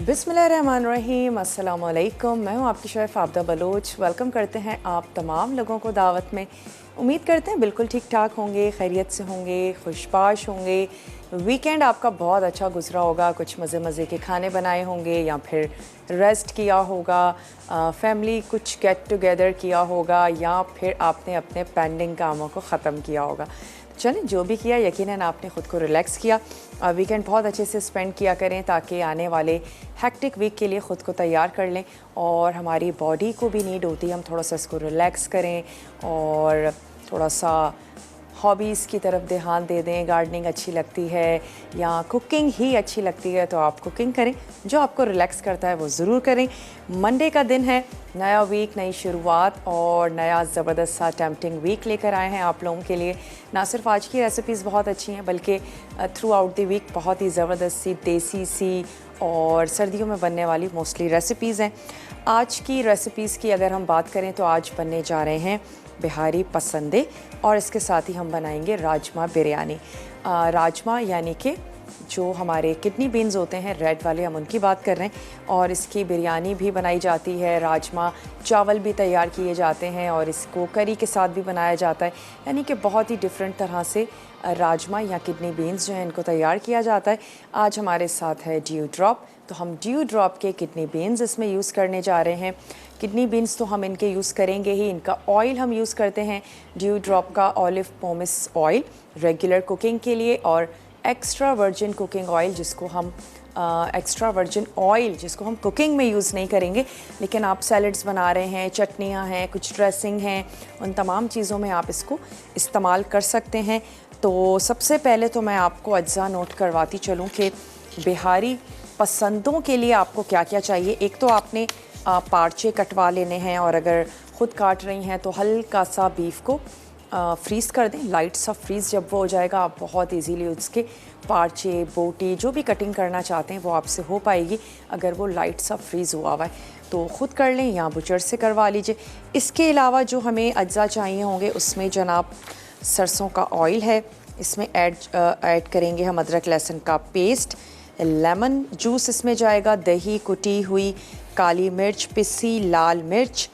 बिस्मिल्लाहिर्रहमानिर्रहीम, अस्सलाम वालेकुम। मैं हूँ आपकी शेफ़ आबदा बलोच। वेलकम करते हैं आप तमाम लोगों को दावत में। उम्मीद करते हैं बिल्कुल ठीक ठाक होंगे, खैरियत से होंगे, खुशबाश होंगे। वीकेंड आपका बहुत अच्छा गुजरा होगा, कुछ मज़े मज़े के खाने बनाए होंगे या फिर रेस्ट किया होगा, फैमिली कुछ गेट टुगेदर किया होगा या फिर आपने अपने पेंडिंग कामों को ख़त्म किया होगा। चलें, जो भी किया यकीनन आपने ख़ुद को रिलैक्स किया। वीकेंड बहुत अच्छे से स्पेंड किया करें ताकि आने वाले हैक्टिक वीक के लिए ख़ुद को तैयार कर लें। और हमारी बॉडी को भी नीड होती है हम थोड़ा सा इसको रिलैक्स करें और थोड़ा सा हॉबीज़ की तरफ ध्यान दे दें। गार्डनिंग अच्छी लगती है या कुकिंग ही अच्छी लगती है तो आप कुकिंग करें, जो आपको रिलैक्स करता है वो ज़रूर करें। मंडे का दिन है, नया वीक, नई शुरुआत और नया ज़बरदस्त सा टेम्पटिंग वीक लेकर आए हैं आप लोगों के लिए। ना सिर्फ आज की रेसिपीज़ बहुत अच्छी हैं बल्कि थ्रू आउट द वीक बहुत ही ज़बरदस्त सी देसी सी और सर्दियों में बनने वाली मोस्टली रेसिपीज़ हैं। आज की रेसिपीज़ की अगर हम बात करें तो आज बनने जा रहे हैं बिहारी पसंदे और इसके साथ ही हम बनाएंगे राजमा बिरयानी। राजमा यानी कि जो हमारे किडनी बीन्स होते हैं रेड वाले, हम उनकी बात कर रहे हैं। और इसकी बिरयानी भी बनाई जाती है, राजमा चावल भी तैयार किए जाते हैं और इसको करी के साथ भी बनाया जाता है। यानी कि बहुत ही डिफरेंट तरह से राजमा या किडनी बीन्स जो हैं इनको तैयार किया जाता है। आज हमारे साथ है ड्यू ड्रॉप, तो हम ड्यू ड्रॉप के किडनी बीन्स इसमें यूज़ करने जा रहे हैं। किडनी बीन्स तो हम इनके यूज़ करेंगे ही, इनका ऑयल हम यूज़ करते हैं ड्यू ड्रॉप का olive pomace oil regular cooking के लिए, और एक्स्ट्रा वर्जिन कुकिंग ऑयल जिसको हम कुकिंग में यूज़ नहीं करेंगे, लेकिन आप सैलड्स बना रहे हैं, चटनियाँ हैं, कुछ ड्रेसिंग हैं, उन तमाम चीज़ों में आप इसको इस्तेमाल कर सकते हैं। तो सबसे पहले तो मैं आपको अज्जा नोट करवाती चलूँ कि बिहारी पसंदों के लिए आपको क्या क्या चाहिए। एक तो आपने पार्चे कटवा लेने हैं और अगर ख़ुद काट रही हैं तो हल्का सा बीफ को फ्रीज़ कर दें, लाइट सा फ्रीज़ जब वो हो जाएगा आप बहुत इजीली उसके पार्चे, बोटी जो भी कटिंग करना चाहते हैं वो आपसे हो पाएगी अगर वो लाइट सा फ्रीज़ हुआ हुआ है। तो ख़ुद कर लें या बुचर से करवा लीजिए। इसके अलावा जो हमें अज्जा चाहिए होंगे उसमें जनाब सरसों का ऑयल है, इसमें ऐड करेंगे हम अदरक लहसुन का पेस्ट, लेमन जूस इसमें जाएगा, दही, कुटी हुई काली मिर्च, पिसी लाल मिर्च,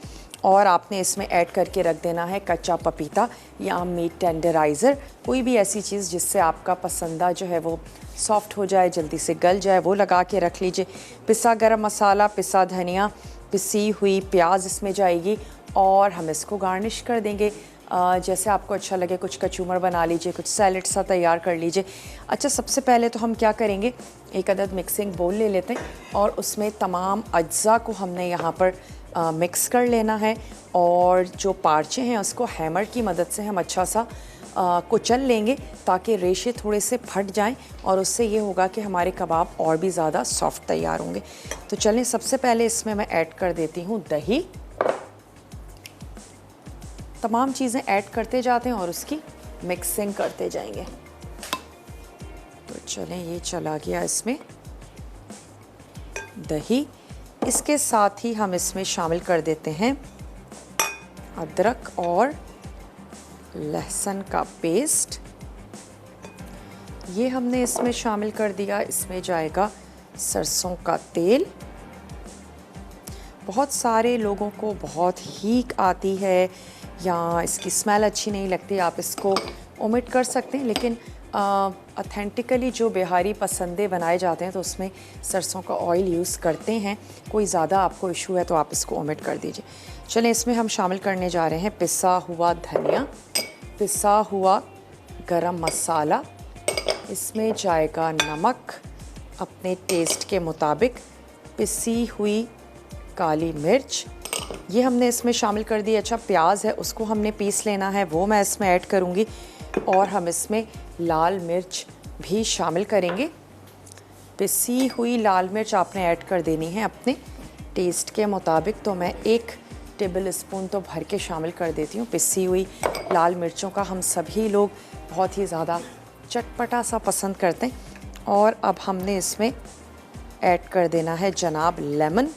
और आपने इसमें ऐड करके रख देना है कच्चा पपीता या मीट टेंडराइज़र, कोई भी ऐसी चीज़ जिससे आपका पसंदा जो है वो सॉफ्ट हो जाए, जल्दी से गल जाए, वो लगा के रख लीजिए। पिसा गरम मसाला, पिसा धनिया, पिसी हुई प्याज इसमें जाएगी और हम इसको गार्निश कर देंगे जैसे आपको अच्छा लगे। कुछ कचूमर बना लीजिए, कुछ सैलड सा तैयार कर लीजिए। अच्छा, सबसे पहले तो हम क्या करेंगे, एक अदद मिक्सिंग बोल ले लेते हैं और उसमें तमाम अज्जा को हमने यहाँ पर मिक्स कर लेना है। और जो पार्चे हैं उसको हैमर की मदद से हम अच्छा सा कुचल लेंगे ताकि रेशे थोड़े से फट जाएं और उससे ये होगा कि हमारे कबाब और भी ज़्यादा सॉफ्ट तैयार होंगे। तो चलें, सबसे पहले इसमें मैं ऐड कर देती हूँ दही। तमाम चीज़ें ऐड करते जाते हैं और उसकी मिक्सिंग करते जाएंगे। तो चलें, ये चला गया इसमें दही। इसके साथ ही हम इसमें शामिल कर देते हैं अदरक और लहसुन का पेस्ट, ये हमने इसमें शामिल कर दिया। इसमें जाएगा सरसों का तेल। बहुत सारे लोगों को बहुत हीक आती है या इसकी स्मेल अच्छी नहीं लगती, आप इसको ओमिट कर सकते हैं, लेकिन ऑथेंटिकली जो बिहारी पसंदे बनाए जाते हैं तो उसमें सरसों का ऑयल यूज़ करते हैं। कोई ज़्यादा आपको इशू है तो आप इसको ओमिट कर दीजिए। चलें, इसमें हम शामिल करने जा रहे हैं पिसा हुआ धनिया, पिसा हुआ गरम मसाला, इसमें जाएगा नमक अपने टेस्ट के मुताबिक, पिसी हुई काली मिर्च ये हमने इसमें शामिल कर दी। अच्छा, प्याज है उसको हमने पीस लेना है, वो मैं इसमें ऐड करूँगी और हम इसमें लाल मिर्च भी शामिल करेंगे। पिसी हुई लाल मिर्च आपने ऐड कर देनी है अपने टेस्ट के मुताबिक, तो मैं 1 टेबल स्पून तो भर के शामिल कर देती हूँ। पिसी हुई लाल मिर्चों का हम सभी लोग बहुत ही ज़्यादा चटपटा सा पसंद करते हैं। और अब हमने इसमें ऐड कर देना है जनाब लेमन।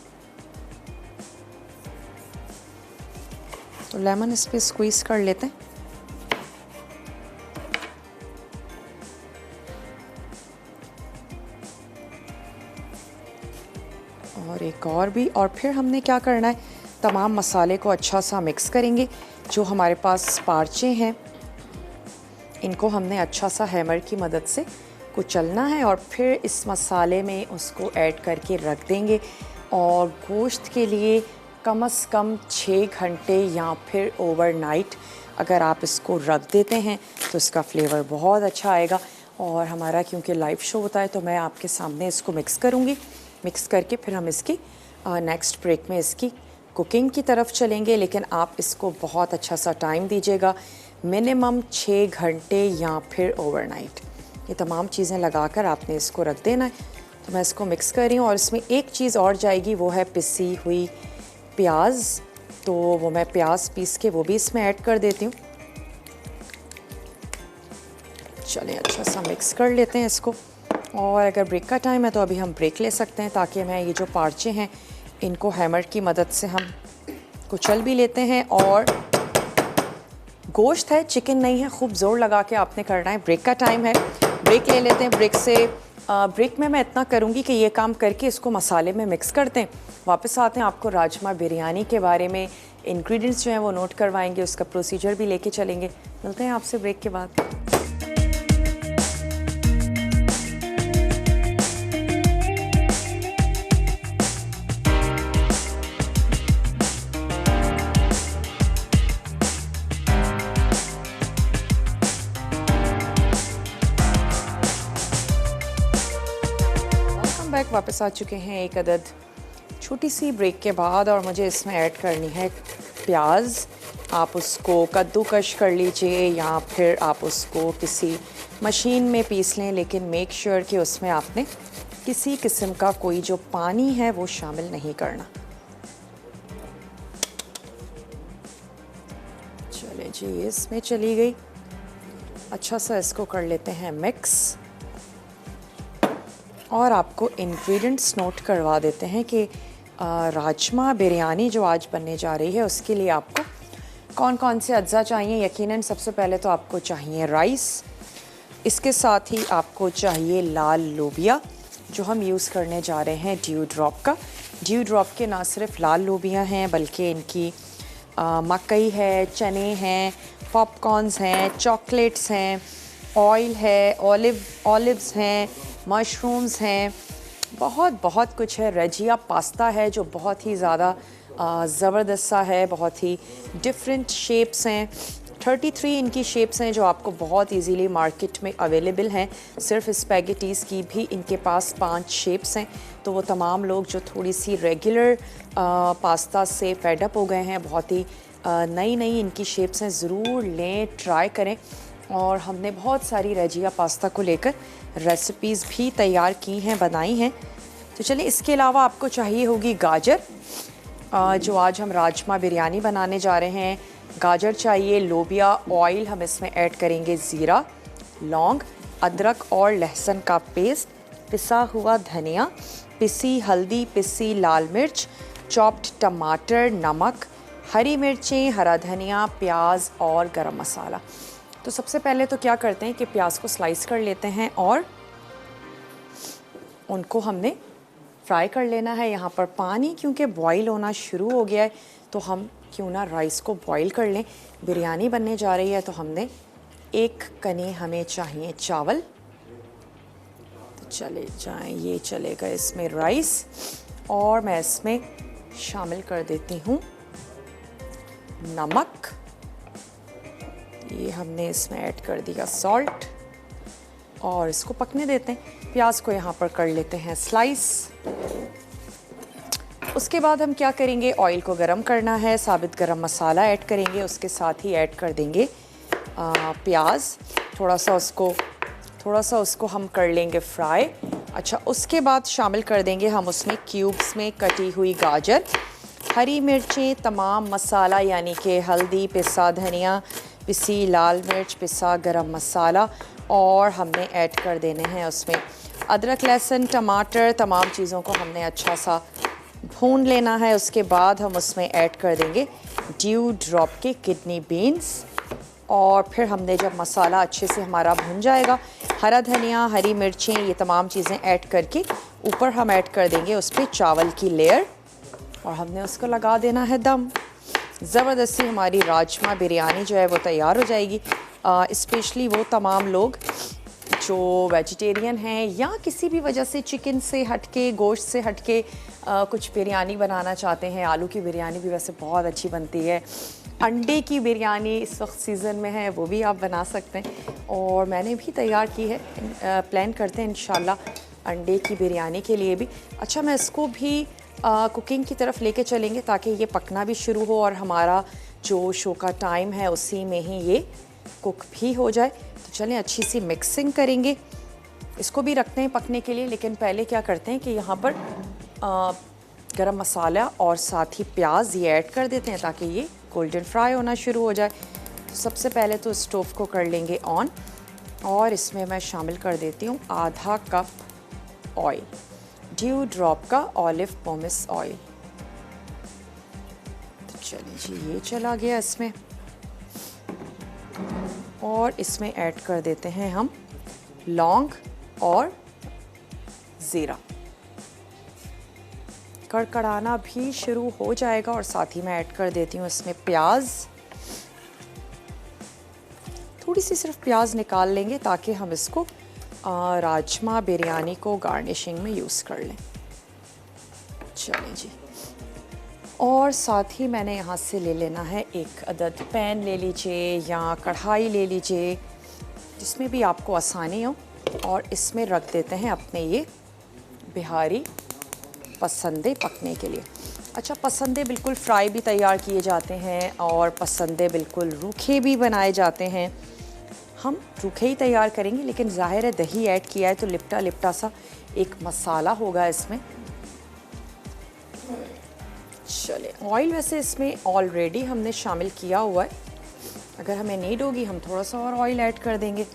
तो लेमन इस पर स्क्वीज़ कर लेते हैं। और एक और भी। और फिर हमने क्या करना है, तमाम मसाले को अच्छा सा मिक्स करेंगे। जो हमारे पास पार्चे हैं इनको हमने अच्छा सा हैमर की मदद से कुचलना है और फिर इस मसाले में उसको ऐड करके रख देंगे। और गोश्त के लिए कम से कम 6 घंटे या फिर ओवरनाइट अगर आप इसको रख देते हैं तो इसका फ्लेवर बहुत अच्छा आएगा। और हमारा क्योंकि लाइव शो होता है तो मैं आपके सामने इसको मिक्स करूँगी। मिक्स करके फिर हम इसकी नेक्स्ट ब्रेक में इसकी कुकिंग की तरफ चलेंगे। लेकिन आप इसको बहुत अच्छा सा टाइम दीजिएगा, मिनिमम 6 घंटे या फिर ओवरनाइट। ये तमाम चीज़ें लगाकर आपने इसको रख देना है। तो मैं इसको मिक्स कर रही हूँ और इसमें एक चीज़ और जाएगी, वो है पिसी हुई प्याज। तो वो मैं प्याज पीस के वो भी इसमें ऐड कर देती हूँ। चलें अच्छा सा मिक्स कर लेते हैं इसको। और अगर ब्रेक का टाइम है तो अभी हम ब्रेक ले सकते हैं, ताकि मैं ये जो पार्चे हैं इनको हैमर की मदद से हम कुचल भी लेते हैं। और गोश्त है, चिकन नहीं है, खूब ज़ोर लगा के आपने करना है। ब्रेक का टाइम है, ब्रेक ले लेते हैं। ब्रेक में मैं इतना करूँगी कि ये काम करके इसको मसाले में मिक्स करते हैं। वापस आते हैं, आपको राजमा बिरयानी के बारे में इंग्रेडिएंट्स जो हैं वो नोट करवाएंगे, उसका प्रोसीजर भी लेके चलेंगे। मिलते हैं आपसे ब्रेक के बाद। बैक वापस आ चुके हैं एक अदद छोटी सी ब्रेक के बाद। और मुझे इसमें ऐड करनी है प्याज। आप उसको कद्दूकश कर लीजिए या फिर आप उसको किसी मशीन में पीस लें, लेकिन मेक श्योर कि उसमें आपने किसी किस्म का कोई जो पानी है वो शामिल नहीं करना। चले जी, इसमें चली गई। अच्छा सा इसको कर लेते हैं मिक्स। और आपको इंग्रेडिएंट्स नोट करवा देते हैं कि राजमा बिरयानी जो आज बनने जा रही है उसके लिए आपको कौन कौन से अज्जा चाहिए। यकीनन सबसे पहले तो आपको चाहिए राइस, इसके साथ ही आपको चाहिए लाल लोबिया जो हम यूज़ करने जा रहे हैं ड्यू ड्रॉप का। ड्यू ड्रॉप के ना सिर्फ लाल लोबिया हैं बल्कि इनकी मकई है, चने हैं, पॉपकॉर्न्स हैं, चॉकलेट्स हैं, ऑयल है, ऑलिव्स हैं, मशरूम्स हैं, बहुत कुछ है। रजिया पास्ता है जो बहुत ही ज़्यादा ज़बरदस्त सा है, बहुत ही डिफरेंट शेप्स हैं। 33 इनकी शेप्स हैं जो आपको बहुत इजीली मार्केट में अवेलेबल हैं। सिर्फ स्पैगेटीज़ की भी इनके पास 5 शेप्स हैं। तो वो तमाम लोग जो थोड़ी सी रेगुलर पास्ता से फेडअप हो गए हैं, बहुत ही नई इनकी शेप्स हैं, ज़रूर लें, ट्राई करें। और हमने बहुत सारी रजिया पास्ता को लेकर रेसिपीज़ भी तैयार की हैं, बनाई हैं। तो चलिए, इसके अलावा आपको चाहिए होगी गाजर, जो आज हम राजमा बिरयानी बनाने जा रहे हैं। गाजर चाहिए, लोबिया, ऑयल हम इसमें ऐड करेंगे, ज़ीरा, लौंग, अदरक और लहसुन का पेस्ट, पिसा हुआ धनिया, पिसी हल्दी, पिसी लाल मिर्च, चॉप्ड टमाटर, नमक, हरी मिर्चें, हरा धनिया, प्याज और गरम मसाला। तो सबसे पहले तो क्या करते हैं कि प्याज को स्लाइस कर लेते हैं और उनको हमने फ्राई कर लेना है। यहाँ पर पानी क्योंकि बॉईल होना शुरू हो गया है तो हम क्यों ना राइस को बॉईल कर लें। बिरयानी बनने जा रही है तो हमने 1 कने हमें चाहिए चावल। तो चले जाएं, ये चलेगा इसमें राइस। और मैं इसमें शामिल कर देती हूँ नमक, ये हमने इसमें ऐड कर दिया सॉल्ट, और इसको पकने देते हैं। प्याज को यहाँ पर कर लेते हैं स्लाइस। उसके बाद हम क्या करेंगे, ऑयल को गरम करना है, साबित गरम मसाला ऐड करेंगे, उसके साथ ही ऐड कर देंगे प्याज। थोड़ा सा उसको हम कर लेंगे फ्राई। अच्छा, उसके बाद शामिल कर देंगे हम उसमें क्यूब्स में कटी हुई गाजर, हरी मिर्चें, तमाम मसाला यानी कि हल्दी, पिसा धनिया, पिसी लाल मिर्च, पिसा गरम मसाला, और हमने ऐड कर देने हैं उसमें अदरक, लहसुन, टमाटर। तमाम चीज़ों को हमने अच्छा सा भून लेना है। उसके बाद हम उसमें ऐड कर देंगे ड्यू ड्रॉप के किडनी बीन्स, और फिर हमने जब मसाला अच्छे से हमारा भुन जाएगा, हरा धनिया, हरी मिर्चें, ये तमाम चीज़ें ऐड करके ऊपर हम ऐड कर देंगे उस पर चावल की लेयर और हमने उसको लगा देना है दम। ज़बरदस्ती हमारी राजमा बिरयानी जो है वो तैयार हो जाएगी। स्पेशली वो तमाम लोग जो वेजिटेरियन हैं या किसी भी वजह से चिकन से हटके, गोश्त से हटके कुछ बिरयानी बनाना चाहते हैं। आलू की बिरयानी भी वैसे बहुत अच्छी बनती है। अंडे की बिरयानी इस वक्त सीज़न में है, वो भी आप बना सकते हैं और मैंने भी तैयार की है। प्लान करते हैं इंशाल्लाह अंडे की बिरयानी के लिए भी। अच्छा, मैं इसको भी कुकिंग की तरफ लेके चलेंगे ताकि ये पकना भी शुरू हो और हमारा जो शो का टाइम है उसी में ही ये कुक भी हो जाए। तो चलें अच्छी सी मिक्सिंग करेंगे, इसको भी रखते हैं पकने के लिए। लेकिन पहले क्या करते हैं कि यहाँ पर गरम मसाला और साथ ही प्याज ये ऐड कर देते हैं ताकि ये गोल्डन फ्राई होना शुरू हो जाए। सबसे पहले तो स्टोव को कर लेंगे ऑन और इसमें मैं शामिल कर देती हूँ आधा कप ऑयल, ड्यू ड्रॉप का ऑलिव पोमेस ऑयल। तो चलिए जी, ये चला गया इसमें और इसमें ऐड कर देते हैं हम लौंग और ज़ीरा। कड़कड़ाना भी शुरू हो जाएगा और साथ ही मैं ऐड कर देती हूँ इसमें प्याज। थोड़ी सी सिर्फ प्याज निकाल लेंगे ताकि हम इसको राजमा बिरयानी को गार्निशिंग में यूज़ कर लें। चलें जी, और साथ ही मैंने यहाँ से ले लेना है एक अदद पैन ले लीजिए या कढ़ाई ले लीजिए, जिसमें भी आपको आसानी हो, और इसमें रख देते हैं अपने ये बिहारी पसंदे पकने के लिए। अच्छा, पसंदे बिल्कुल फ्राई भी तैयार किए जाते हैं और पसंदे बिल्कुल रूखे भी बनाए जाते हैं। हम रूखे ही तैयार करेंगे, लेकिन ज़ाहिर है दही ऐड किया है तो लिपटा लिपटा सा एक मसाला होगा इसमें। चले, ऑयल वैसे इसमें ऑलरेडी हमने शामिल किया हुआ है, अगर हमें नीड होगी हम थोड़ा सा और ऑयल ऐड कर देंगे।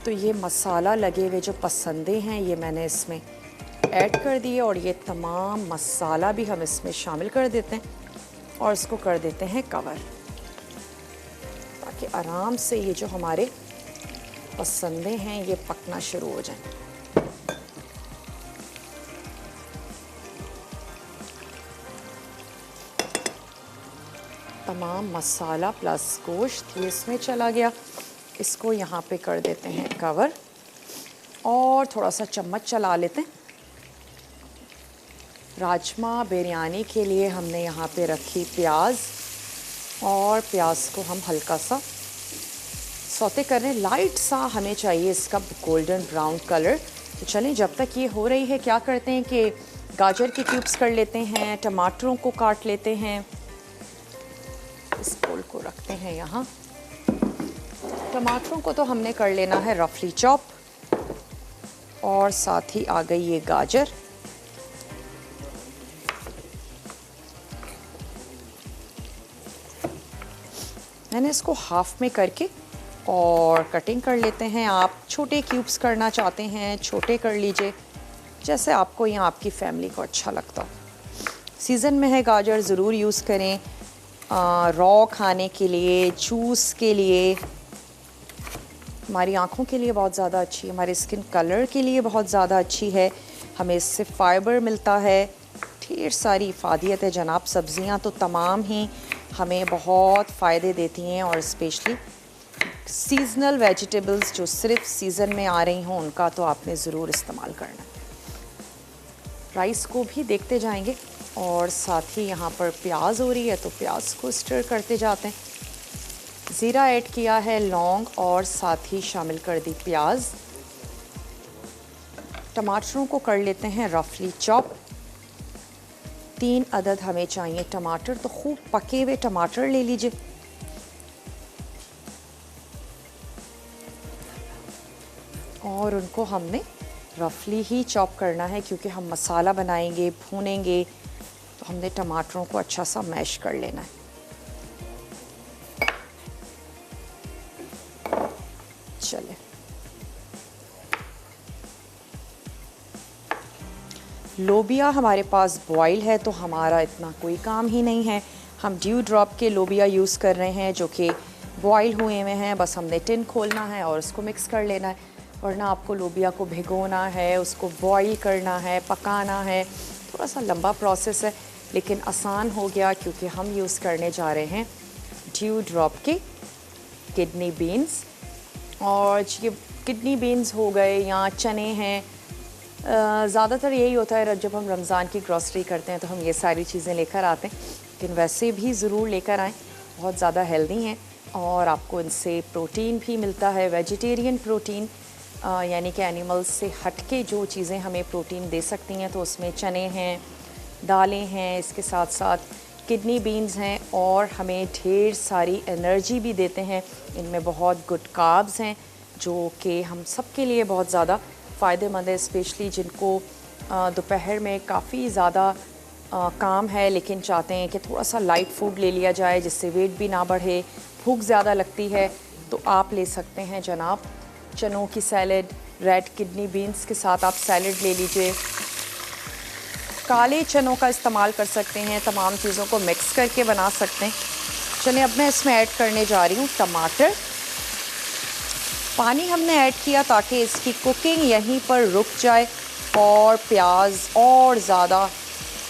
तो ये मसाला लगे हुए जो पसंदे हैं ये मैंने इसमें ऐड कर दिए और ये तमाम मसाला भी हम इसमें शामिल कर देते हैं और इसको कर देते हैं कवर, ताकि आराम से ये जो हमारे पसंदे हैं ये पकना शुरू हो जाएं। तमाम मसाला प्लस गोश्त ये इसमें चला गया। इसको यहाँ पे कर देते हैं कवर और थोड़ा सा चम्मच चला लेते हैं। राजमा बिरयानी के लिए हमने यहाँ पे रखी प्याज और प्याज को हम हल्का सा सौते कर रहे हैं। लाइट सा हमें चाहिए इसका गोल्डन ब्राउन कलर। तो चलें, जब तक ये हो रही है क्या करते हैं कि गाजर के क्यूब्स कर लेते हैं, टमाटरों को काट लेते हैं। इस बोल को रखते हैं यहाँ। टमाटरों को तो हमने कर लेना है रफली चॉप और साथ ही आ गई ये गाजर। मैंने इसको हाफ में करके और कटिंग कर लेते हैं। आप छोटे क्यूब्स करना चाहते हैं छोटे कर लीजिए, जैसे आपको या आपकी फैमिली को अच्छा लगता हो। सीज़न में है गाजर, ज़रूर यूज़ करें रॉ खाने के लिए, जूस के लिए, हमारी आँखों के लिए बहुत ज़्यादा अच्छी है, हमारे स्किन कलर के लिए बहुत ज़्यादा अच्छी है, हमें इससे फ़ाइबर मिलता है, ढेर सारी इफ़ादियत है जनाब। सब्ज़ियाँ तो तमाम ही हमें बहुत फ़ायदे देती हैं और स्पेशली सीज़नल वेजिटेबल्स जो सिर्फ सीज़न में आ रही हों उनका तो आपने ज़रूर इस्तेमाल करना है। राइस को भी देखते जाएंगे और साथ ही यहाँ पर प्याज हो रही है तो प्याज को स्टर करते जाते हैं। ज़ीरा ऐड किया है, लौंग और साथ ही शामिल कर दी प्याज। टमाटरों को कर लेते हैं रफली चॉप। 3 अदद हमें चाहिए टमाटर, तो खूब पके हुए टमाटर ले लीजिए। और उनको हमने रफली ही चॉप करना है क्योंकि हम मसाला बनाएंगे, भूनेंगे, तो हमने टमाटरों को अच्छा सा मैश कर लेना है। चले, लोबिया हमारे पास बॉयल है तो हमारा इतना कोई काम ही नहीं है। हम ड्यू ड्रॉप के लोबिया यूज़ कर रहे हैं जो कि बॉयल हुए हुए हैं। बस हमने टिन खोलना है और उसको मिक्स कर लेना है, वरना आपको लोबिया को भिगोना है, उसको बॉयल करना है, पकाना है। थोड़ा सा लंबा प्रोसेस है लेकिन आसान हो गया क्योंकि हम यूज़ करने जा रहे हैं ड्यू ड्रॉप के किडनी बीन्स। और ये किडनी बीन्स हो गए या चने हैं, ज़्यादातर यही होता है जब हम रमज़ान की ग्रॉसरी करते हैं तो हम ये सारी चीज़ें लेकर आते हैं, लेकिन वैसे भी ज़रूर लेकर आएँ, बहुत ज़्यादा हेल्दी हैं और आपको इनसे प्रोटीन भी मिलता है, वेजिटेरियन प्रोटीन, यानी कि एनिमल्स से हट के जो चीज़ें हमें प्रोटीन दे सकती हैं। तो उसमें चने हैं, दालें हैं, इसके साथ साथ किडनी बीन्स हैं और हमें ढेर सारी एनर्जी भी देते हैं। इनमें बहुत गुड कार्ब्स हैं जो कि हम सब के लिए बहुत ज़्यादा फ़ायदेमंद है, स्पेशली जिनको दोपहर में काफ़ी ज़्यादा काम है लेकिन चाहते हैं कि थोड़ा सा लाइट फूड ले लिया जाए जिससे वेट भी ना बढ़े, भूख ज़्यादा लगती है, तो आप ले सकते हैं जनाब चनों की सैलड। रेड किडनी बीन्स के साथ आप सैलड ले लीजिए, काले चनों का इस्तेमाल कर सकते हैं, तमाम चीज़ों को मिक्स करके बना सकते हैं। चलिए अब मैं इसमें ऐड करने जा रही हूँ टमाटर। पानी हमने ऐड किया ताकि इसकी कुकिंग यहीं पर रुक जाए और प्याज और ज़्यादा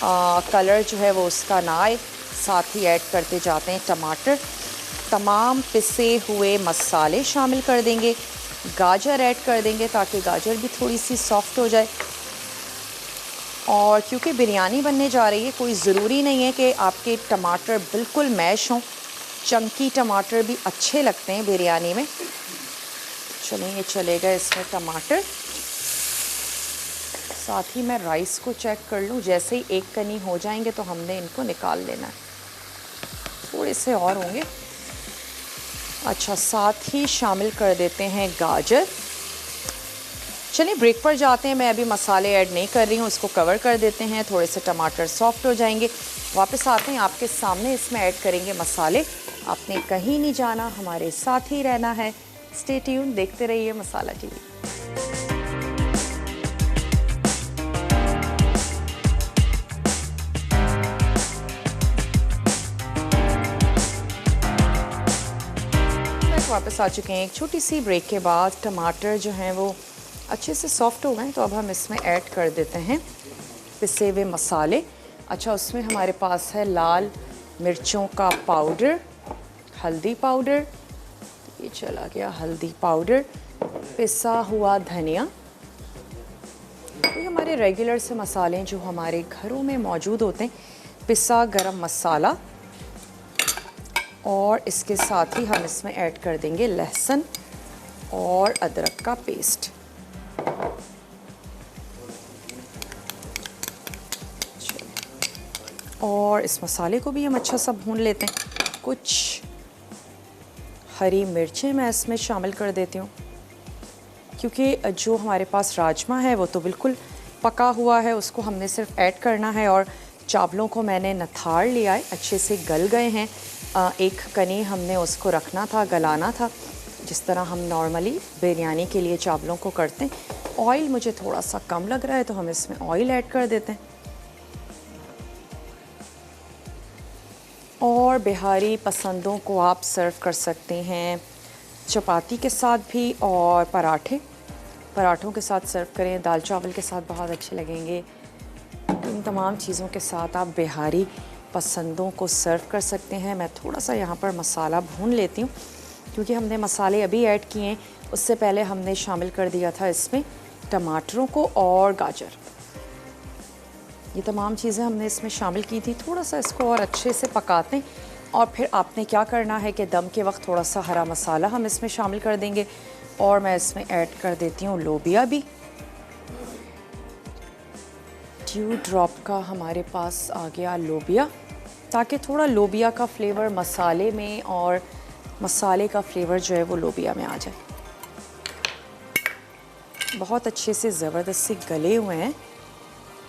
कलर जो है वो उसका ना आए। साथ ही ऐड करते जाते हैं टमाटर। तमाम पिसे हुए मसाले शामिल कर देंगे, गाजर ऐड कर देंगे ताकि गाजर भी थोड़ी सी सॉफ्ट हो जाए। और क्योंकि बिरयानी बनने जा रही है, कोई ज़रूरी नहीं है कि आपके टमाटर बिल्कुल मैश हों, चंकी टमाटर भी अच्छे लगते हैं बिरयानी में। चलिए ये चलेगा इसमें टमाटर। साथ ही मैं राइस को चेक कर लूँ, जैसे ही एक कनी हो जाएंगे तो हमने इनको निकाल लेना है, थोड़े से और होंगे। अच्छा, साथ ही शामिल कर देते हैं गाजर। चलिए ब्रेक पर जाते हैं, मैं अभी मसाले ऐड नहीं कर रही हूँ, उसको कवर कर देते हैं, थोड़े से टमाटर सॉफ्ट हो जाएंगे। वापस आते हैं आपके सामने, इसमें ऐड करेंगे मसाले। आपने कहीं नहीं जाना, हमारे साथ ही रहना है। स्टे ट्यून, देखते रहिए मसाला टीवी। वापस आ चुके हैं एक छोटी सी ब्रेक के बाद। टमाटर जो हैं वो अच्छे से सॉफ्ट हो गए, तो अब हम इसमें ऐड कर देते हैं पिसे हुए मसाले। अच्छा, उसमें हमारे पास है लाल मिर्चों का पाउडर, हल्दी पाउडर, ये चला गया हल्दी पाउडर, पिसा हुआ धनिया। ये हमारे रेगुलर से मसाले जो हमारे घरों में मौजूद होते हैं। पिसा गरम मसाला, और इसके साथ ही हम इसमें ऐड कर देंगे लहसुन और अदरक का पेस्ट। और इस मसाले को भी हम अच्छा सा भून लेते हैं। कुछ हरी मिर्चें मैं इसमें शामिल कर देती हूँ, क्योंकि जो हमारे पास राजमा है वो तो बिल्कुल पका हुआ है, उसको हमने सिर्फ ऐड करना है। और चावलों को मैंने नथाड़ लिया है, अच्छे से गल गए हैं। एक कनी हमने उसको रखना था, गलाना था, जिस तरह हम नॉर्मली बिरयानी के लिए चावलों को करते हैं। ऑयल मुझे थोड़ा सा कम लग रहा है तो हम इसमें ऑयल ऐड कर देते हैं। और बिहारी पसंदों को आप सर्व कर सकते हैं चपाती के साथ भी, और पराठों के साथ सर्व करें, दाल चावल के साथ बहुत अच्छे लगेंगे। इन तमाम चीज़ों के साथ आप बिहारी पसंदों को सर्व कर सकते हैं। मैं थोड़ा सा यहाँ पर मसाला भून लेती हूँ, क्योंकि हमने मसाले अभी ऐड किए हैं, उससे पहले हमने शामिल कर दिया था इसमें टमाटरों को और गाजर। ये तमाम चीज़ें हमने इसमें शामिल की थी। थोड़ा सा इसको और अच्छे से पकाते हैं, और फिर आपने क्या करना है कि दम के वक्त थोड़ा सा हरा मसाला हम इसमें शामिल कर देंगे। और मैं इसमें ऐड कर देती हूँ लोबिया भी। ड्यू ड्रॉप का हमारे पास आ गया लोबिया, ताकि थोड़ा लोबिया का फ्लेवर मसाले में और मसाले का फ्लेवर जो है वो लोबिया में आ जाए। बहुत अच्छे से ज़बरदस्त से गले हुए हैं।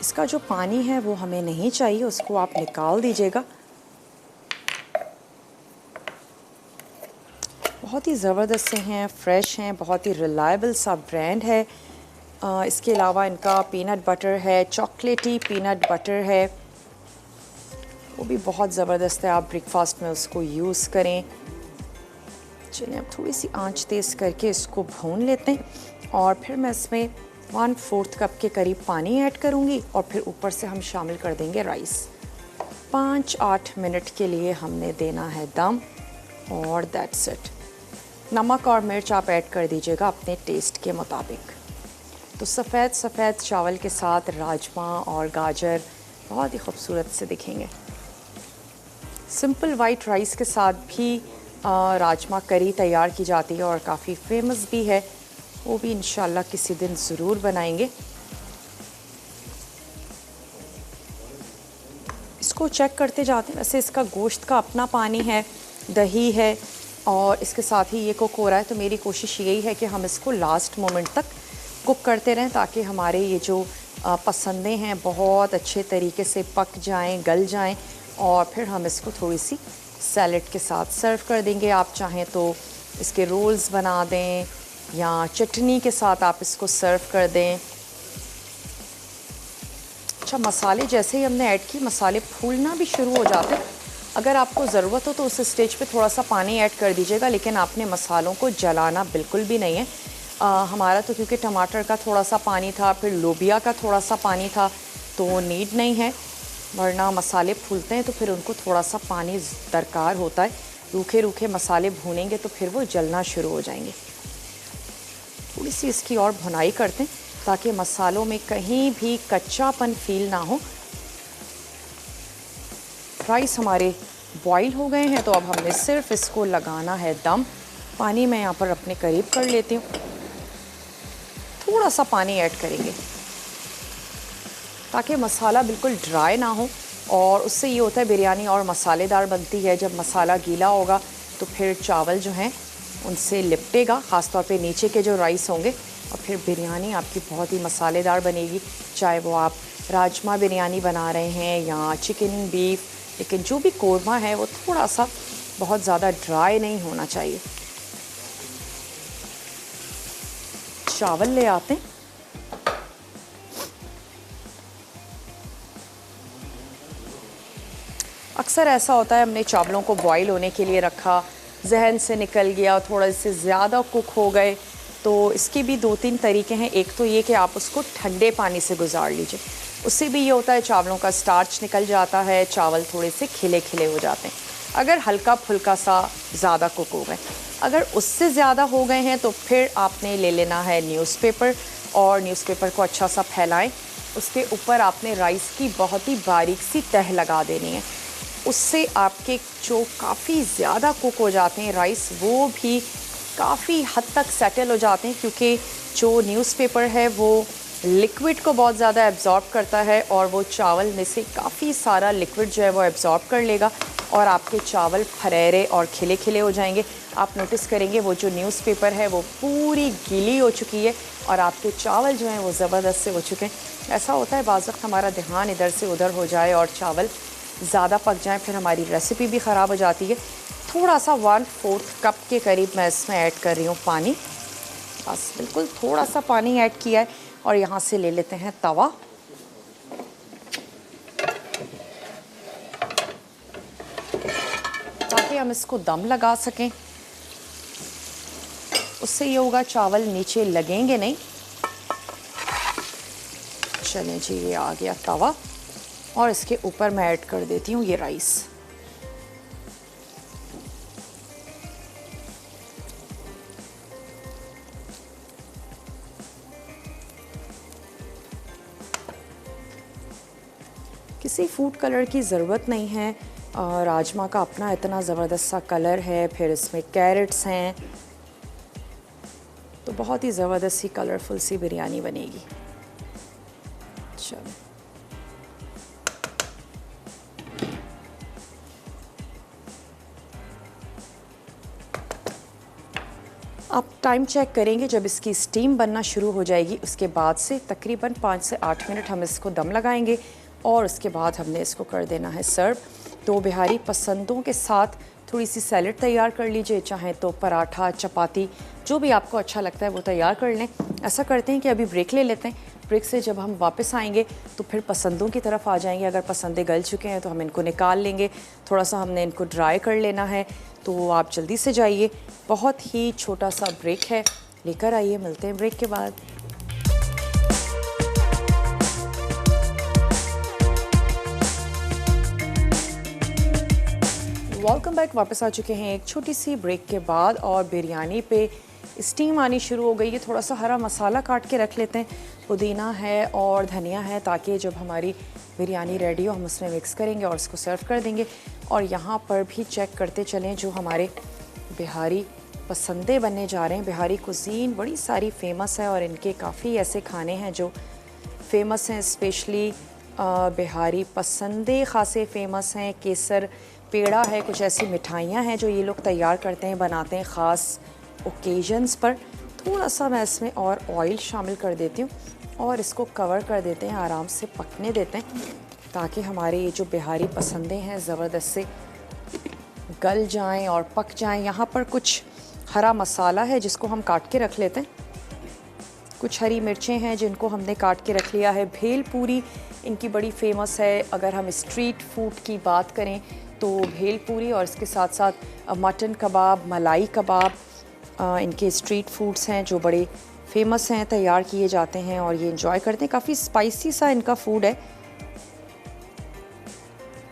इसका जो पानी है वो हमें नहीं चाहिए, उसको आप निकाल दीजिएगा। बहुत ही ज़बरदस्त से हैं, फ्रेश हैं, बहुत ही रिलायबल सा ब्रांड है। इसके अलावा इनका पीनट बटर है, चॉकलेटी पीनट बटर है। वो भी बहुत ज़बरदस्त है, आप ब्रेकफास्ट में उसको यूज़ करें। चलिए अब थोड़ी सी आंच तेज़ करके इसको भून लेते हैं और फिर मैं इसमें 1/4 कप के करीब पानी ऐड करूँगी और फिर ऊपर से हम शामिल कर देंगे राइस। 5-8 मिनट के लिए हमने देना है दम और दैट्स इट। नमक और मिर्च आप ऐड कर दीजिएगा अपने टेस्ट के मुताबिक। तो सफ़ेद चावल के साथ राजमा और गाजर बहुत ही खूबसूरत से दिखेंगे। सिंपल वाइट राइस के साथ भी राजमा करी तैयार की जाती है और काफ़ी फेमस भी है, वो भी इंशाल्लाह किसी दिन ज़रूर बनाएंगे। इसको चेक करते जाते हैं। वैसे इसका गोश्त का अपना पानी है, दही है और इसके साथ ही ये कुक हो रहा है, तो मेरी कोशिश यही है कि हम इसको लास्ट मोमेंट तक कुक करते रहें ताकि हमारे ये जो पसंदें हैं बहुत अच्छे तरीके से पक जाएं, गल जाएं और फिर हम इसको थोड़ी सी सैलेड के साथ सर्व कर देंगे। आप चाहें तो इसके रोल्स बना दें या चटनी के साथ आप इसको सर्व कर दें। अच्छा, मसाले जैसे ही हमने ऐड की, मसाले फूलना भी शुरू हो जाते हैं। अगर आपको ज़रूरत हो तो उस स्टेज पे थोड़ा सा पानी ऐड कर दीजिएगा, लेकिन आपने मसालों को जलाना बिल्कुल भी नहीं है। हमारा तो क्योंकि टमाटर का थोड़ा सा पानी था, फिर लोबिया का थोड़ा सा पानी था, तो नीड नहीं है, वरना मसाले फूलते हैं तो फिर उनको थोड़ा सा पानी दरकार होता है। रूखे रूखे मसाले भूनेंगे तो फिर वो जलना शुरू हो जाएंगे। थोड़ी सी इसकी और भुनाई करते हैं ताकि मसालों में कहीं भी कच्चापन फील ना हो। राइस हमारे बॉईल हो गए हैं, तो अब हमने सिर्फ इसको लगाना है दम। पानी मैं यहाँ पर अपने करीब कर लेती हूँ, थोड़ा सा पानी ऐड करेंगे ताकि मसाला बिल्कुल ड्राई ना हो, और उससे ये होता है बिरयानी और मसालेदार बनती है। जब मसाला गीला होगा तो फिर चावल जो हैं उनसे लिपटेगा, ख़ासतौर पे नीचे के जो राइस होंगे, और फिर बिरयानी आपकी बहुत ही मसालेदार बनेगी। चाहे वो आप राजमा बिरयानी बना रहे हैं या चिकन बीफ, लेकिन जो भी कोरमा है वो थोड़ा सा बहुत ज़्यादा ड्राई नहीं होना चाहिए। चावल ले आते हैं। अक्सर ऐसा होता है हमने चावलों को बॉईल होने के लिए रखा, जहन से निकल गया, थोड़ा से ज़्यादा कुक हो गए। तो इसके भी 2-3 तरीके हैं। एक तो ये कि आप उसको ठंडे पानी से गुजार लीजिए, उससे भी ये होता है चावलों का स्टार्च निकल जाता है, चावल थोड़े से खिले खिले हो जाते हैं। अगर हल्का फुल्का सा ज़्यादा कुक हो गए, अगर उससे ज़्यादा हो गए हैं तो फिर आपने ले लेना है न्यूज़पेपर, और न्यूज़पेपर को अच्छा सा फैलाएं। उसके ऊपर आपने राइस की बहुत ही बारीक सी तह लगा देनी है। उससे आपके जो काफ़ी ज़्यादा कुक हो जाते हैं राइस, वो भी काफ़ी हद तक सेटल हो जाते हैं, क्योंकि जो न्यूज़पेपर है वो लिक्विड को बहुत ज़्यादा एब्जॉर्ब करता है और वो चावल में से काफ़ी सारा लिक्विड जो है वो एब्जॉर्ब कर लेगा और आपके चावल फरेरे और खिले खिले हो जाएंगे। आप नोटिस करेंगे वो जो न्यूज़पेपर है वो पूरी गीली हो चुकी है और आपके चावल जो हैं वो ज़बरदस्त से हो चुके हैं। ऐसा होता है बाज़ वक़्त हमारा ध्यान इधर से उधर हो जाए और चावल ज़्यादा पक जाए, फिर हमारी रेसिपी भी ख़राब हो जाती है। थोड़ा सा 1/4 कप के करीब मैं इसमें ऐड कर रही हूँ पानी, बस बिल्कुल थोड़ा सा पानी ऐड किया है। और यहाँ से ले लेते हैं तवा, ताकि हम इसको दम लगा सकें। उससे ये होगा चावल नीचे लगेंगे नहीं। चलें जी, ये आ गया तवा और इसके ऊपर मैं ऐड कर देती हूँ ये राइस। किसी फूड कलर की ज़रूरत नहीं है, राजमा का अपना इतना ज़बरदस्त सा कलर है, फिर इसमें कैरेट्स हैं, तो बहुत ही ज़बरदस्त सी कलरफुल सी बिरयानी बनेगी। चलो, आप टाइम चेक करेंगे जब इसकी स्टीम बनना शुरू हो जाएगी, उसके बाद से तकरीबन 5 से 8 मिनट हम इसको दम लगाएंगे और उसके बाद हमने इसको कर देना है सर्व। तो बिहारी पसंदों के साथ थोड़ी सी सैलेड तैयार कर लीजिए, चाहे तो पराठा, चपाती, जो भी आपको अच्छा लगता है वो तैयार कर लें। ऐसा करते हैं कि अभी ब्रेक ले लेते हैं, ब्रेक से जब हम वापस आएंगे तो फिर पसंदों की तरफ आ जाएंगे। अगर पसंदे गल चुके हैं तो हम इनको निकाल लेंगे, थोड़ा सा हमने इनको ड्राई कर लेना है। तो आप जल्दी से जाइए, बहुत ही छोटा सा ब्रेक है, लेकर आइए, मिलते हैं ब्रेक के बाद। वेलकम बैक, वापस आ चुके हैं एक छोटी सी ब्रेक के बाद और बिरयानी पे स्टीम आनी शुरू हो गई है। थोड़ा सा हरा मसाला काट के रख लेते हैं, पुदीना है और धनिया है, ताकि जब हमारी बिरयानी रेडी हो हम उसमें मिक्स करेंगे और इसको सर्व कर देंगे। और यहाँ पर भी चेक करते चलें जो हमारे बिहारी पसंदे बनने जा रहे हैं। बिहारी कुजीन बड़ी सारी फेमस है और इनके काफ़ी ऐसे खाने हैं जो फेमस हैं, स्पेशली बिहारी पसंदे खासे फेमस हैं। केसर पेड़ा है, कुछ ऐसी मिठाइयाँ हैं जो ये लोग तैयार करते हैं, बनाते हैं ख़ास ओकेजन्स पर। थोड़ा सा मैं इसमें और ऑयल शामिल कर देती हूँ और इसको कवर कर देते हैं, आराम से पकने देते हैं ताकि हमारे ये जो बिहारी पसंदे हैं ज़बरदस्त से गल जाएं और पक जाएं। यहाँ पर कुछ हरा मसाला है जिसको हम काट के रख लेते हैं, कुछ हरी मिर्चें हैं जिनको हमने काट के रख लिया है। भेल पूरी इनकी बड़ी फेमस है। अगर हम स्ट्रीट फूड की बात करें तो भेल पूरी और इसके साथ साथ मटन कबाब, मलाई कबाब इनके स्ट्रीट फूड्स हैं जो बड़े फेमस हैं, तैयार किए जाते हैं और ये इंजॉय करते हैं। काफ़ी स्पाइसी सा इनका फूड है।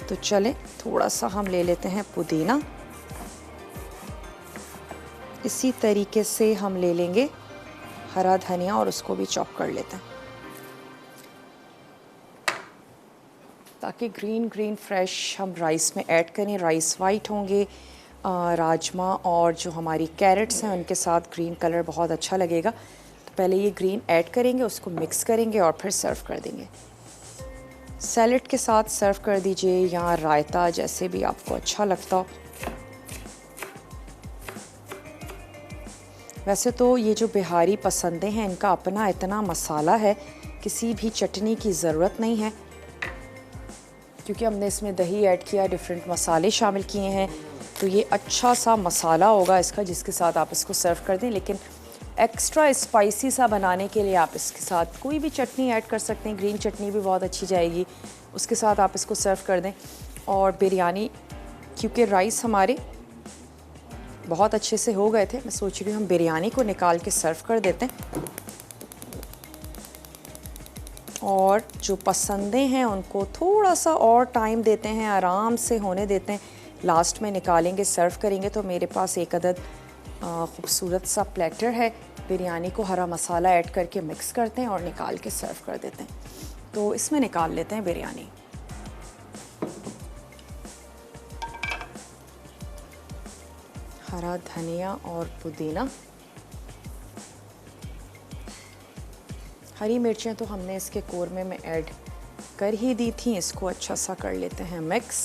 तो चलें, थोड़ा सा हम ले लेते हैं पुदीना, इसी तरीके से हम ले लेंगे हरा धनिया और उसको भी चॉप कर लेते हैं ताकि ग्रीन ग्रीन फ्रेश हम राइस में ऐड करें। राइस वाइट होंगे, राजमा और जो हमारी कैरेट्स हैं उनके साथ ग्रीन कलर बहुत अच्छा लगेगा। तो पहले ये ग्रीन ऐड करेंगे, उसको मिक्स करेंगे और फिर सर्व कर देंगे। सैलेड के साथ सर्व कर दीजिए या रायता, जैसे भी आपको अच्छा लगता हो। वैसे तो ये जो बिहारी पसंदे हैं इनका अपना इतना मसाला है, किसी भी चटनी की ज़रूरत नहीं है क्योंकि हमने इसमें दही ऐड किया, डिफरेंट मसाले शामिल किए हैं। तो ये अच्छा सा मसाला होगा इसका जिसके साथ आप इसको सर्व कर दें। लेकिन एक्स्ट्रा स्पाइसी सा बनाने के लिए आप इसके साथ कोई भी चटनी ऐड कर सकते हैं, ग्रीन चटनी भी बहुत अच्छी जाएगी, उसके साथ आप इसको सर्व कर दें। और बिरयानी, क्योंकि राइस हमारे बहुत अच्छे से हो गए थे, मैं सोच रही हूँ हम बिरयानी को निकाल के सर्व कर देते हैं और जो पसंदे हैं उनको थोड़ा सा और टाइम देते हैं, आराम से होने देते हैं। लास्ट में निकालेंगे, सर्व करेंगे। तो मेरे पास एक अदद ख़ूबसूरत सा प्लेटर है। बिरयानी को हरा मसाला ऐड करके मिक्स करते हैं और निकाल के सर्व कर देते हैं। तो इसमें निकाल लेते हैं बिरयानी। हरा धनिया और पुदीना, हरी मिर्चें तो हमने इसके कोरमे में ऐड कर ही दी थी। इसको अच्छा सा कर लेते हैं मिक्स।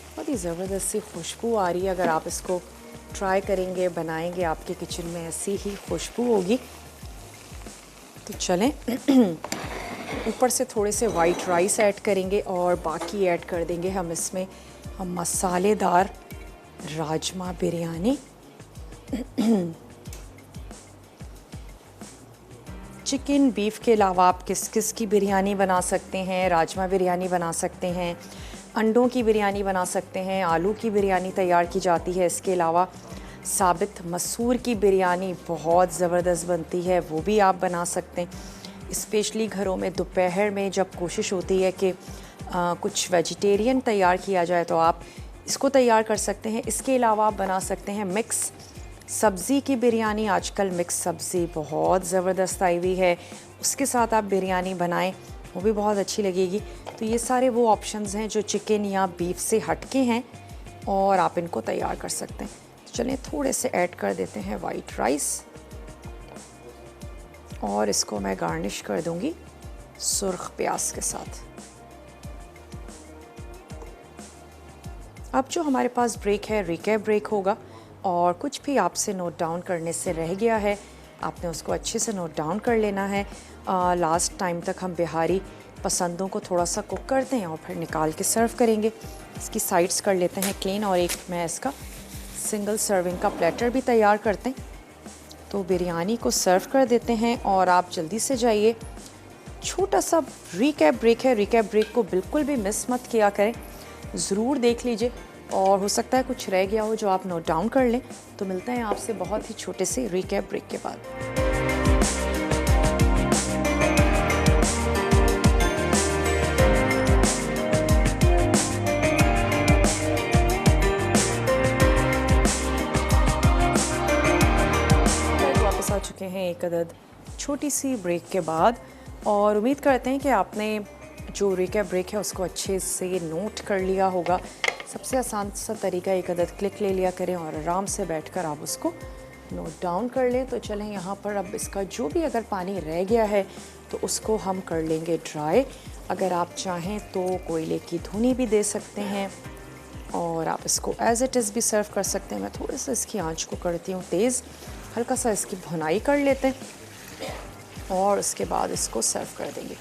बहुत ही ज़बरदस्त सी खुशबू आ रही है। अगर आप इसको ट्राई करेंगे, बनाएंगे, आपके किचन में ऐसी ही खुशबू होगी। तो चलें ऊपर से थोड़े से वाइट राइस ऐड करेंगे और बाकी ऐड कर देंगे हम इसमें मसालेदार राजमा बिरयानी। चिकन बीफ के अलावा आप किस किस की बिरयानी बना सकते हैं। राजमा बिरयानी बना सकते हैं, अंडों की बिरयानी बना सकते हैं, आलू की बिरयानी तैयार की जाती है। इसके अलावा साबित मसूर की बिरयानी बहुत ज़बरदस्त बनती है, वो भी आप बना सकते हैं। स्पेशली घरों में दोपहर में जब कोशिश होती है कि कुछ वेजिटेरियन तैयार किया जाए तो आप इसको तैयार कर सकते हैं। इसके अलावा आप बना सकते हैं मिक्स सब्ज़ी की बिरयानी। आजकल मिक्स सब्ज़ी बहुत ज़बरदस्त आई हुई है, उसके साथ आप बिरयानी बनाएं, वो भी बहुत अच्छी लगेगी। तो ये सारे वो ऑप्शंस हैं जो चिकन या बीफ से हटके हैं और आप इनको तैयार कर सकते हैं। तो चलें थोड़े से ऐड कर देते हैं वाइट राइस और इसको मैं गार्निश कर दूंगी सुर्ख प्याज के साथ। अब जो हमारे पास ब्रेक है, रिकैप ब्रेक होगा और कुछ भी आपसे नोट डाउन करने से रह गया है आपने उसको अच्छे से नोट डाउन कर लेना है। लास्ट टाइम तक हम बिहारी पसंदों को थोड़ा सा कुक करते हैं और फिर निकाल के सर्व करेंगे। इसकी साइड्स कर लेते हैं क्लीन और एक मैं इसका सिंगल सर्विंग का प्लेटर भी तैयार करते हैं। तो बिरयानी को सर्व कर देते हैं और आप जल्दी से जाइए। छोटा सा रिकैप ब्रेक है, रिकैप ब्रेक को बिल्कुल भी मिस मत किया करें, ज़रूर देख लीजिए और हो सकता है कुछ रह गया हो जो आप नोट डाउन कर लें। तो मिलते हैं आपसे बहुत ही छोटे से रिकैप ब्रेक के बाद। आ चुके हैं एक अदद छोटी सी ब्रेक के बाद और उम्मीद करते हैं कि आपने जो रिकैप ब्रेक है उसको अच्छे से नोट कर लिया होगा। सबसे आसान सा तरीका एक अदद क्लिक ले लिया करें और आराम से बैठकर आप उसको नोट डाउन कर लें। तो चलें यहाँ पर अब इसका जो भी अगर पानी रह गया है तो उसको हम कर लेंगे ड्राई। अगर आप चाहें तो कोयले की धुनी भी दे सकते हैं और आप इसको एज़ इट इज़ भी सर्व कर सकते हैं। मैं थोड़ा सा इसकी आंच को करती हूँ तेज़, हल्का सा इसकी भुनाई कर लेते हैं और उसके बाद इसको सर्व कर देंगे।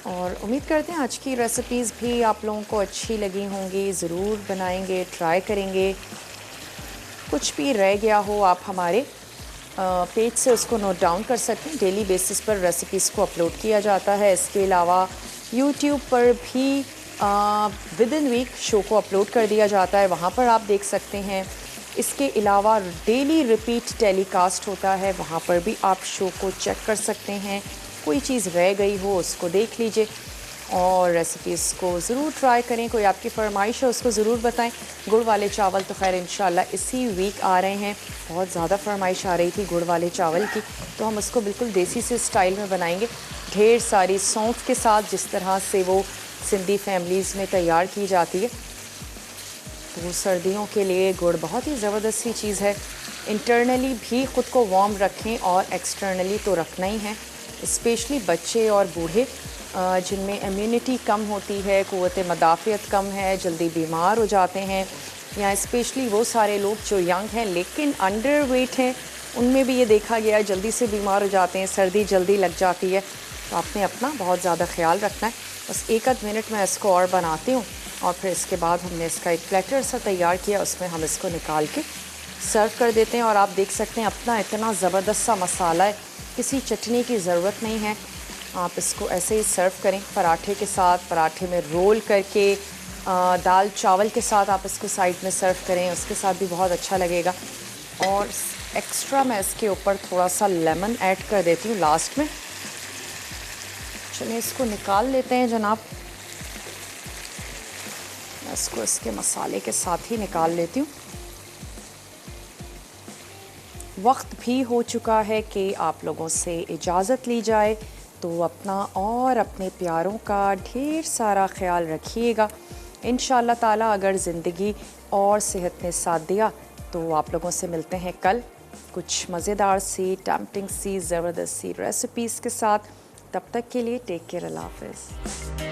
और उम्मीद करते हैं आज की रेसिपीज़ भी आप लोगों को अच्छी लगी होंगी, ज़रूर बनाएंगे, ट्राई करेंगे। कुछ भी रह गया हो आप हमारे पेज से उसको नोट डाउन कर सकते हैं। डेली बेसिस पर रेसिपीज़ को अपलोड किया जाता है। इसके अलावा यूट्यूब पर भी विद इन वीक शो को अपलोड कर दिया जाता है, वहाँ पर आप देख सकते हैं। इसके अलावा डेली रिपीट टेलीकास्ट होता है, वहाँ पर भी आप शो को चेक कर सकते हैं। कोई चीज़ रह गई हो उसको देख लीजिए और रेसिपीज़ को ज़रूर ट्राई करें। कोई आपकी फरमाइश है उसको ज़रूर बताएं। गुड़ वाले चावल तो खैर इंशाल्लाह इसी वीक आ रहे हैं। बहुत ज़्यादा फरमाइश आ रही थी गुड़ वाले चावल की, तो हम उसको बिल्कुल देसी से स्टाइल में बनाएंगे, ढेर सारी सौंफ के साथ, जिस तरह से वो सिंधी फैमिलीज़ में तैयार की जाती है। तो सर्दियों के लिए गुड़ बहुत ही ज़बरदस्त सी चीज़ है। इंटरनली भी ख़ुद को वार्म रखें और एक्सटर्नली तो रखना ही है। स्पेशली बच्चे और बूढ़े जिनमें इम्यूनिटी कम होती है, क़ुव्वत मदाफ़ियत कम है, जल्दी बीमार हो जाते हैं, या स्पेशली वो सारे लोग जो यंग हैं लेकिन अंडर वेट हैं, उनमें भी ये देखा गया है जल्दी से बीमार हो जाते हैं, सर्दी जल्दी लग जाती है। तो आपने अपना बहुत ज़्यादा ख्याल रखना है। बस एक आध मिनट में इसको और बनाती हूँ और फिर इसके बाद हमने इसका एक प्लेटर सा तैयार किया, उसमें हम इसको निकाल के सर्व कर देते हैं। और आप देख सकते हैं अपना इतना ज़बरदस्त सा मसाला है, किसी चटनी की ज़रूरत नहीं है। आप इसको ऐसे ही सर्व करें पराठे के साथ, पराठे में रोल करके, दाल चावल के साथ आप इसको साइड में सर्व करें, उसके साथ भी बहुत अच्छा लगेगा। और एक्स्ट्रा मैं इसके ऊपर थोड़ा सा लेमन ऐड कर देती हूँ लास्ट में। चलिए इसको निकाल लेते हैं जनाब। मैं इसको इसके मसाले के साथ ही निकाल लेती हूँ। वक्त भी हो चुका है कि आप लोगों से इजाज़त ली जाए, तो अपना और अपने प्यारों का ढेर सारा ख्याल रखिएगा। इंशाअल्लाह ताला अगर ज़िंदगी और सेहत ने साथ दिया तो आप लोगों से मिलते हैं कल कुछ मज़ेदार सी, टेम्पटिंग सी, ज़बरदस्त सी रेसिपीज़ के साथ। तब तक के लिए टेक केयर, अल्लाह हाफ़िज़।